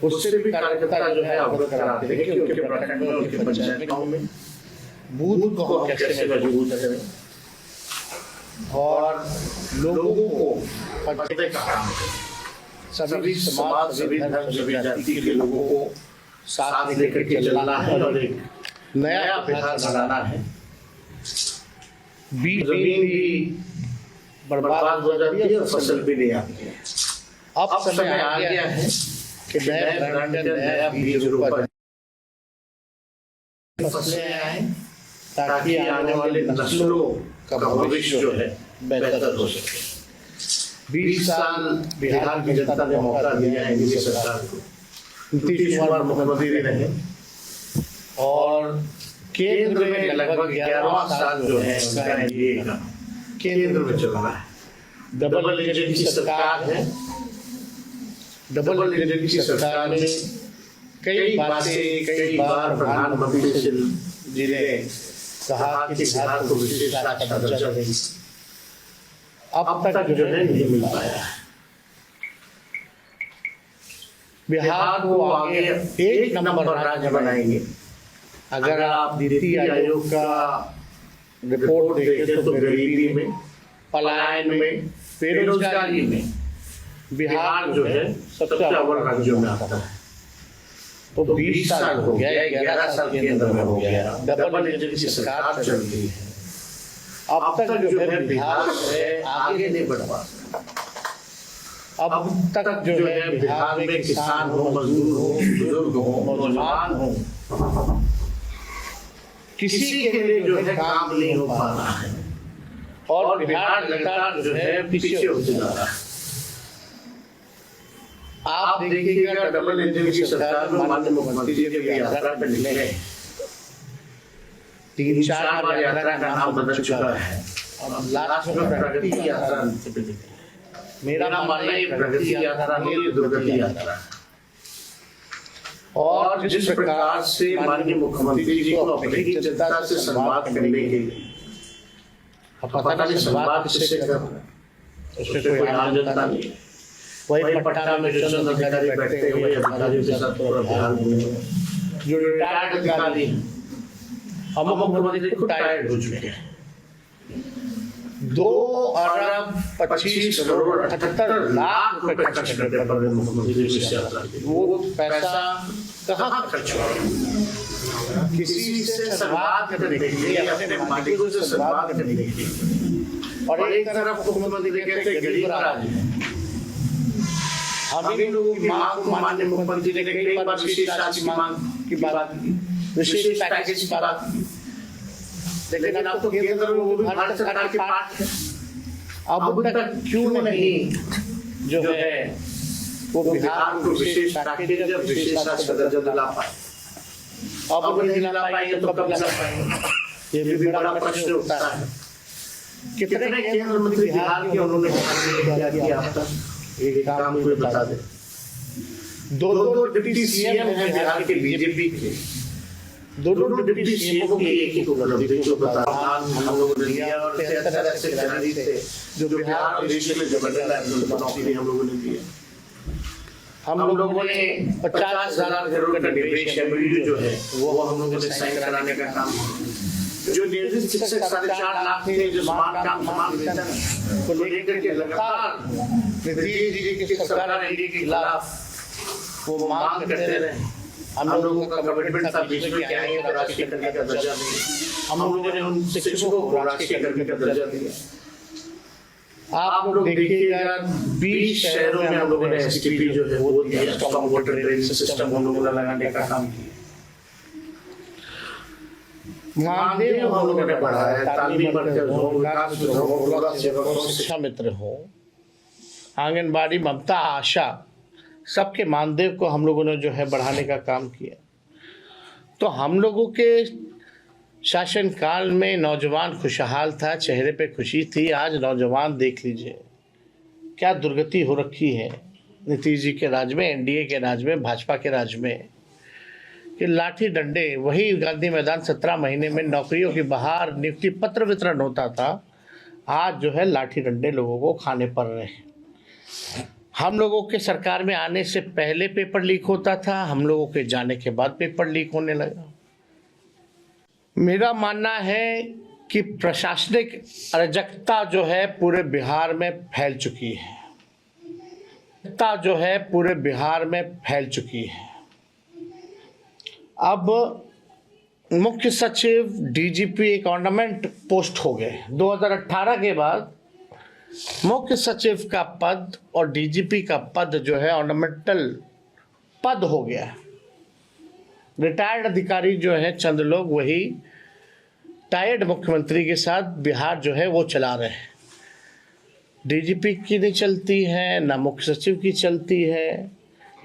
उससे भी कार्यकर्ता जो है अवगत कराते हैं कि उनके प्रखंड में, उनके पंचायत गाँव में बूथ को हम कैसे मजबूत करें और लोगों को पढ़ने का काम करें। सभी समाज, सभी धर्म, सभी जाति के लोगों को साथ लेकर के चलना है और एक नया बिहार बनाना है। बीज जमीन भी बर्बाद हो जाती है और फसल भी नहीं आती है। अब समय आ गया है कि नए ब्रांड का नया बीज रोपा फसलें आए ताकि आने वाले नस्लों का भविष्य जो है बेहतर हो सके। 20 साल बिहार की जनता ने मौका दिया है एनडीए सरकार को। नीतीश कुमार मुख्यमंत्री रहे और केंद्र में लगभग 11वां साल जो है उनका एनडीए का केंद्र में चल रहा है। डबल इंजन की सरकार है। डबल इंजन की सरकार में कई बातें, कई बार प्रधानमंत्री जी ने कहा कि बिहार को विशेष राज्य का दर्जा देंगे, अब तक जो है नहीं मिल पाया है। बिहार को आगे एक नंबर राज्य बनाएंगे। अगर आप नीति आयोग का रिपोर्ट देखें तो गरीबी में, पलायन में, बेरोजगारी में बिहार जो है सबसे अव्वल राज्यों में आता है। तो 20 साल हो गया, 11 साल केंद्र में हो गया, डबल इंजन की सरकार चल रही है। अब तक जो है बिहार है आगे नहीं बढ़ पाता। अब तक जो है बिहार में किसान हो, मजदूर हो, बुजुर्ग हो, नौजवान हो, किसी के लिए जो है काम नहीं हो पा रहा है और बिहार लगातार जो है पीछे होते जा रहा है। आप देखिएगा डबल इंजन की सरकार में माननीय मुख्यमंत्री जी भी यात्रा पर निकले हैं। 3-4 बार यात्रा का नाम बदल चुका है और लास्ट में प्रगति की यात्रा पे निकले। मेरा मानना है प्रगति यात्रा नहीं, दुर्गति यात्रा। और जिस प्रकार से माननीय मुख्यमंत्री जी को अपनी जनता से संवाद करने के लिए, पता नहीं संवाद किससे कर रहा है, उससे कोई आम जनता नहीं। वही पटना में जो चंद अधिकारी बैठते हुए अधिकारियों के साथ पूरा बिहार में जो रिटायर्ड अधिकारी हम मुख्यमंत्री खुद टायर्ड हो चुके हैं। 2 अरब 25 करोड़ 78 लाख रुपए खर्च करने पर मुख्यमंत्री इस यात्रा के वो पैसा कहाँ खर्च हुआ? किसी से संवाद करने के लिए, अपने मालिकों से संवाद करने के लिए। और एक तरफ मुख्यमंत्री कहते हैं गरीब राज है। हम इन लोगों की मांग को माननीय मुख्यमंत्री ने कई बार विशेष राज्य की मांग की बात की, विशेष पैकेज की बात की, लेकिन अब तो केंद्र में वो भी भारत सरकार के पार्ट है। अब तक क्यों नहीं जो है वो बिहार को विशेष पैकेज या विशेष राज्य का दर्जा दिला पाए? अब नहीं दिला पाएंगे तो कब दिला पाएंगे? ये भी बड़ा प्रश्न उठता है। कितने केंद्र मंत्री बिहार के उन्होंने क्या किया अब तक? एक काम कोई बता दे। 2 डिप्टी सीएम हैं बिहार के बीजेपी के। 2 डिप्टी सीएम की एक उपलब्धि को बता हम लोगों ने दिया और 73 ऐसे खिलाड़ी थे जो बिहार और देश में जबरदस्त नौकरी हम लोगों ने दिया। हम लोगों ने 50,000 करोड़ का निवेश एमओयू जो है वो हम लोगों ने साइन कराने का काम किया। जो नियोजित शिक्षक 4.5 लाख थे जो समान काम समान वेतन को लेकर के लगातार नीतीश जी की सरकार एनडीए के खिलाफ वो मांग करते रहे। हम लोगों का कमिटमेंट था बीच में कि आएंगे तो राष्ट्रीय करने का दर्जा देंगे। हम लोगों ने उन शिक्षकों को राष्ट्रीय करने का दर्जा दिया। आप लोग देखिएगा 20 शहरों में हम लोगों ने एसटीपी जो है वो दिया, स्ट्रांग वाटर ड्रेनेज सिस्टम हम लोगों ने लगाने का काम किया। मानदेय हम लोगों ने बढ़ाया, तालीमी मरकज हो, विकास हो, सेवकों, शिक्षा मित्र हो, आंगनबाड़ी, ममता, आशा, सबके मानदेय को हम लोगों ने जो है बढ़ाने का काम किया। तो हम लोगों के शासनकाल में नौजवान खुशहाल था, चेहरे पे खुशी थी। आज नौजवान देख लीजिए क्या दुर्गति हो रखी है नीतीश जी के राज में, एनडीए के राज में, भाजपा के राज में, कि लाठी डंडे, वही गांधी मैदान 17 महीने में नौकरियों की बहार, नियुक्ति पत्र वितरण होता था, आज जो है लाठी डंडे लोगों को खाने पड़ रहे हैं। हम लोगों के सरकार में आने से पहले पेपर लीक होता था, हम लोगों के जाने के बाद पेपर लीक होने लगा। मेरा मानना है कि प्रशासनिक अराजकता जो है पूरे बिहार में फैल चुकी है, पूरे बिहार में फैल चुकी है। अब मुख्य सचिव, डीजीपी एक ऑर्नामेंट पोस्ट हो गए। 2018 के बाद मुख्य सचिव का पद और डीजीपी का पद जो है ऑर्नामेंटल पद हो गया। रिटायर्ड अधिकारी जो है चंद लोग, वही टायर्ड मुख्यमंत्री के साथ बिहार जो है वो चला रहे हैं। डीजीपी की नहीं चलती है, ना मुख्य सचिव की चलती है।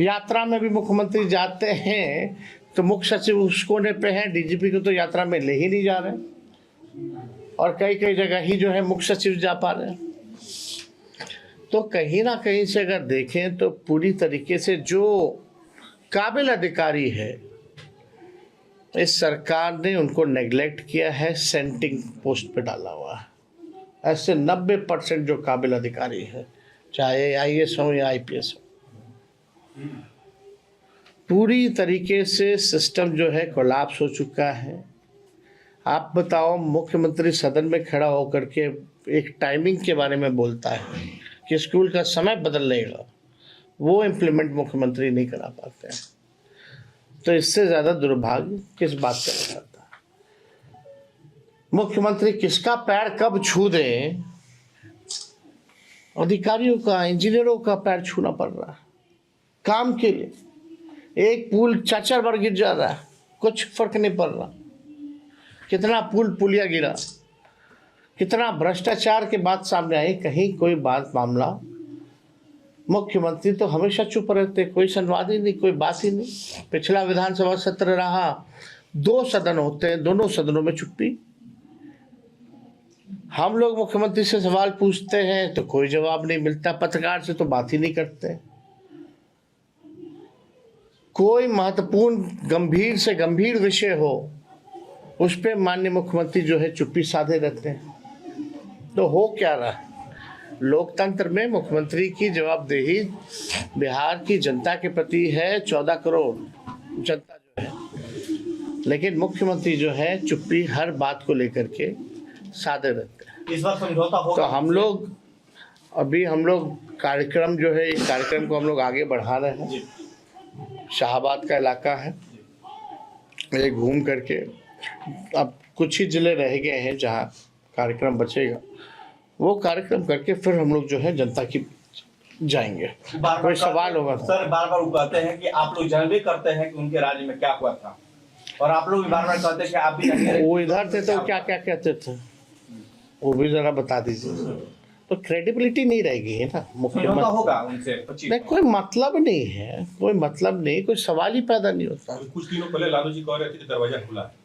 यात्रा में भी मुख्यमंत्री जाते हैं तो मुख्य सचिव उस कोने पे हैं, डीजीपी को तो यात्रा में ले ही नहीं जा रहे, और कई कई जगह ही जो है मुख्य सचिव जा पा रहे हैं। तो कहीं ना कहीं से अगर देखें तो पूरी तरीके से जो काबिल अधिकारी है इस सरकार ने उनको नेग्लेक्ट किया है, सेंटिंग पोस्ट पे डाला हुआ है। ऐसे 90% जो काबिल अधिकारी है, चाहे आईएएस हो या आईपीएस हो, पूरी तरीके से सिस्टम जो है कोलैप्स हो चुका है। आप बताओ, मुख्यमंत्री सदन में खड़ा होकर के एक टाइमिंग के बारे में बोलता है कि स्कूल का समय बदलेगा, वो इम्प्लीमेंट मुख्यमंत्री नहीं करा पाते हैं। तो इससे ज़्यादा दुर्भाग्य किस बात का हो जाता है? मुख्यमंत्री किसका पैर कब छू दे, अधिकारियों का, इंजीनियरों का पैर छूना पड़ रहा है काम के लिए। एक पुल 4 बार गिर जा रहा है, कुछ फर्क नहीं पड़ रहा। कितना पुलिया गिरा, कितना भ्रष्टाचार के बात सामने आई, कहीं कोई बात मामला। मुख्यमंत्री तो हमेशा चुप रहते, कोई संवाद ही नहीं, कोई बात ही नहीं। पिछला विधानसभा सत्र रहा, 2 सदन होते हैं, दोनों सदनों में चुप्पी। हम लोग मुख्यमंत्री से सवाल पूछते हैं तो कोई जवाब नहीं मिलता, पत्रकार से तो बात ही नहीं करते। कोई महत्वपूर्ण गंभीर से गंभीर विषय हो उस पे माननीय मुख्यमंत्री जो है चुप्पी साधे रहते हैं। तो हो क्या रहा है? लोकतंत्र में मुख्यमंत्री की जवाबदेही बिहार की जनता के प्रति है, 14 करोड़ जनता जो है, लेकिन मुख्यमंत्री जो है चुप्पी हर बात को लेकर के साधे रहते हैं। इस बार समझौता होगा? तो हम लोग कार्यक्रम जो है, इस कार्यक्रम को हम लोग आगे बढ़ा रहे हैं। शाहबाद का इलाका है, ये घूम करके अब कुछ ही जिले रह गए हैं जहाँ कार्यक्रम बचेगा, वो कार्यक्रम करके फिर हम लोग जो है जनता की जाएंगे। कोई सवाल होगा सर, बार बार वो कहते हैं कि आप लोग जानते करते हैं कि उनके राज्य में क्या हुआ था, और आप लोग बार बार कहते हैं कि आप भी नहीं। वो इधर थे तो क्या क्या कहते थे, वो भी जरा बता दीजिए। तो क्रेडिबिलिटी नहीं रहेगी है ना मुख्यमंत्री होगा उनसे। नहीं, कोई मतलब नहीं है, कोई मतलब नहीं, कोई सवाल ही पैदा नहीं होता। कुछ दिनों पहले लालू जी कह रहे थे कि दरवाजा खुला है।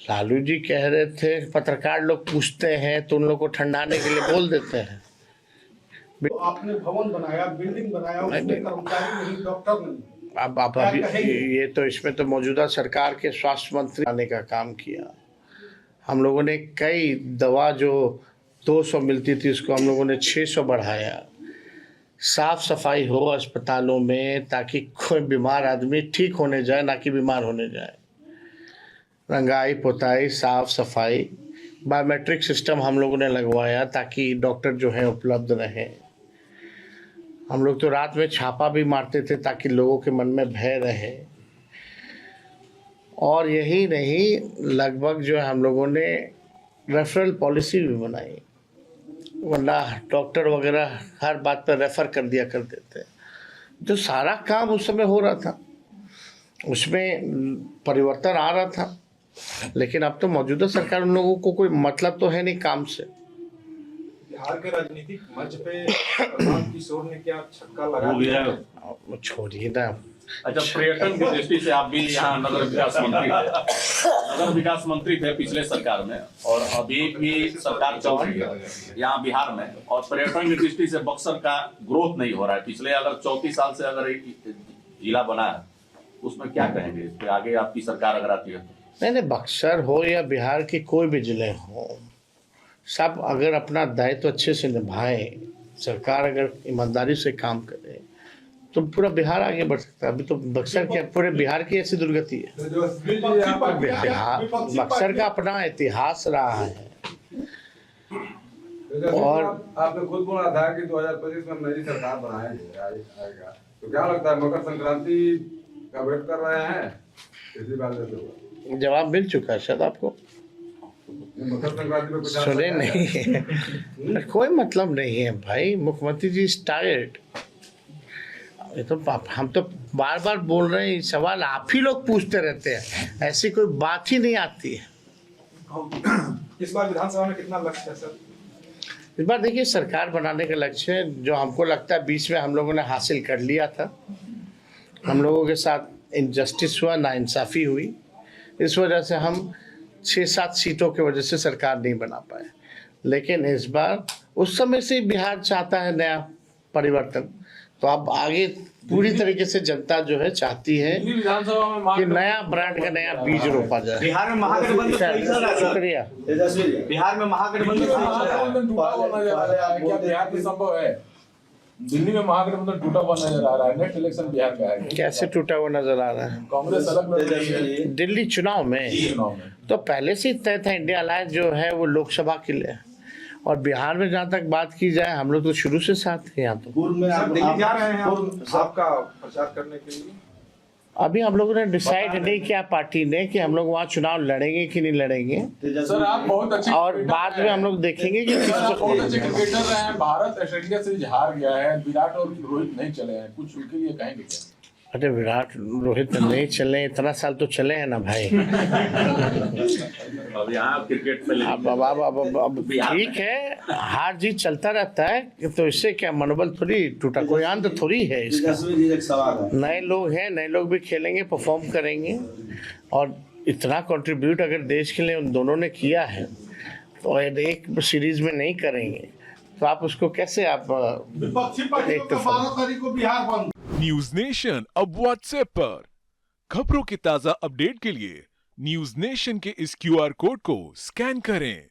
लालू जी कह रहे थे, पत्रकार लोग पूछते हैं तो उन लोग को ठंडाने के लिए बोल देते हैं। तो आपने भवन बनाया, बिल्डिंग बनाया, उसमें कर्मचारी नहीं, डॉक्टर नहीं। अब आप अभी ये तो इसमें तो मौजूदा सरकार के स्वास्थ्य मंत्री आने का काम किया। हम लोगों ने कई दवा जो 200 मिलती थी उसको हम लोगों ने 600 बढ़ाया। साफ सफाई हो अस्पतालों में ताकि कोई बीमार आदमी ठीक होने जाए, ना कि बीमार होने जाए। रंगाई पुताई, साफ सफाई, बायोमेट्रिक सिस्टम हम लोगों ने लगवाया ताकि डॉक्टर जो है उपलब्ध रहे। हम लोग तो रात में छापा भी मारते थे ताकि लोगों के मन में भय रहे। और यही नहीं, लगभग जो है हम लोगों ने रेफरल पॉलिसी भी बनाई, वरना डॉक्टर वगैरह हर बात पर रेफर कर दिया करते थे। जो सारा काम उस समय हो रहा था उसमें परिवर्तन आ रहा था, लेकिन अब तो मौजूदा सरकार उन लोगों को कोई मतलब तो है नहीं काम से। बिहार के राजनीतिक मंच पे प्रशांत किशोर ने क्या छक्का लगा दिया? छोड़िए ना। अच्छा, पर्यटन की दृष्टि से आप भी यहाँ नगर विकास मंत्री थे पिछले सरकार में, और अभी भी सरकार चल रही है यहाँ बिहार में, और पर्यटन की दृष्टि से बक्सर का ग्रोथ नहीं हो रहा है। पिछले अगर 34 साल से अगर एक जिला बना है उसमें क्या कहेंगे इस पे? आगे आपकी सरकार अगर आती है तो नहीं, बक्सर हो या बिहार के कोई भी जिले हो, सब अगर अपना दायित्व अच्छे से निभाएं सरकार अगर ईमानदारी से काम करे तो पूरा बिहार आगे बढ़ सकता है। अभी तो बक्सर के पूरे बिहार की ऐसी दुर्गति है। बक्सर का अपना इतिहास रहा है। और आपने खुद बोला था कि 2025 में नई सरकार बनाएगा, तो क्या लगता है मकर संक्रांति का वेट कर रहे हैं इसी बात से? जवाब मिल चुका है शायद आपको, मकर संक्रांति में कुछ सुने नहीं। कोई मतलब नहीं है भाई, मुख्यमंत्री जी टायर्ड। ये तो हम तो बार बार बोल रहे हैं, सवाल आप ही लोग पूछते रहते हैं, ऐसी कोई बात ही नहीं आती है। इस बार विधानसभा में कितना लक्ष्य है सर? इस बार देखिए सरकार बनाने का लक्ष्य है, जो हमको लगता है बीच में हम लोगों ने हासिल कर लिया था। हम लोगों के साथ इनजस्टिस हुआ, नाइंसाफ़ी हुई, इस वजह से हम 6-7 सीटों की वजह से सरकार नहीं बना पाए। लेकिन इस बार उस समय से बिहार चाहता है नया परिवर्तन, तो अब आगे पूरी तरीके से जनता जो है चाहती है विधानसभा कि नया ब्रांड का नया बीज रोपा जाए। बिहार में महागठबंधन सही चल रहा है सर। शुक्रिया। बिहार में महागठबंधन सही चल रहा है। टूटा हुआ नजर आ रहा है, क्या बिहार में संभव है? दिल्ली में महागठबंधन टूटा हुआ नजर आ रहा है, नेक्स्ट इलेक्शन बिहार का है। कैसे टूटा हुआ नजर आ रहा है? कांग्रेस अलग लड़ रही है दिल्ली चुनाव में चुनाव में। तो पहले से ही तय था, इंडिया अलायंस जो है वो लोकसभा के लिए है। और बिहार में जहाँ तक बात की जाए, हम लोग तो शुरू से साथ थे यहाँ। तो सर दिल्ली जा रहे हैं आपका प्रचार करने के लिए? अभी हम लोगों ने डिसाइड नहीं किया पार्टी ने कि हम लोग वहाँ चुनाव लड़ेंगे कि नहीं लड़ेंगे, सर आप बहुत अच्छे और बाद में हम लोग देखेंगे कि सर, आप बहुत अच्छे किसको। क्रिकेटर रहे हैं। भारत ऑस्ट्रेलिया से हार गया है, विराट और रोहित नहीं चले हैं, कुछ उनके लिए कहेंगे क्या? अरे विराट रोहित नहीं चले, इतना साल तो चले हैं ना भाई। अब यहाँ क्रिकेट में अब ठीक है, हार जीत चलता रहता है, तो इससे क्या मनोबल थोड़ी टूटा, कोई अंत थोड़ी है इसका। नए लोग हैं, नए लोग भी खेलेंगे, परफॉर्म करेंगे, और इतना कंट्रीब्यूट अगर देश के लिए उन दोनों ने किया है तो एक सीरीज में नहीं करेंगे तो आप उसको कैसे आप एक तरफा। न्यूज नेशन अब व्हाट्सएप पर खबरों के ताजा अपडेट के लिए न्यूज नेशन के इस QR कोड को स्कैन करें।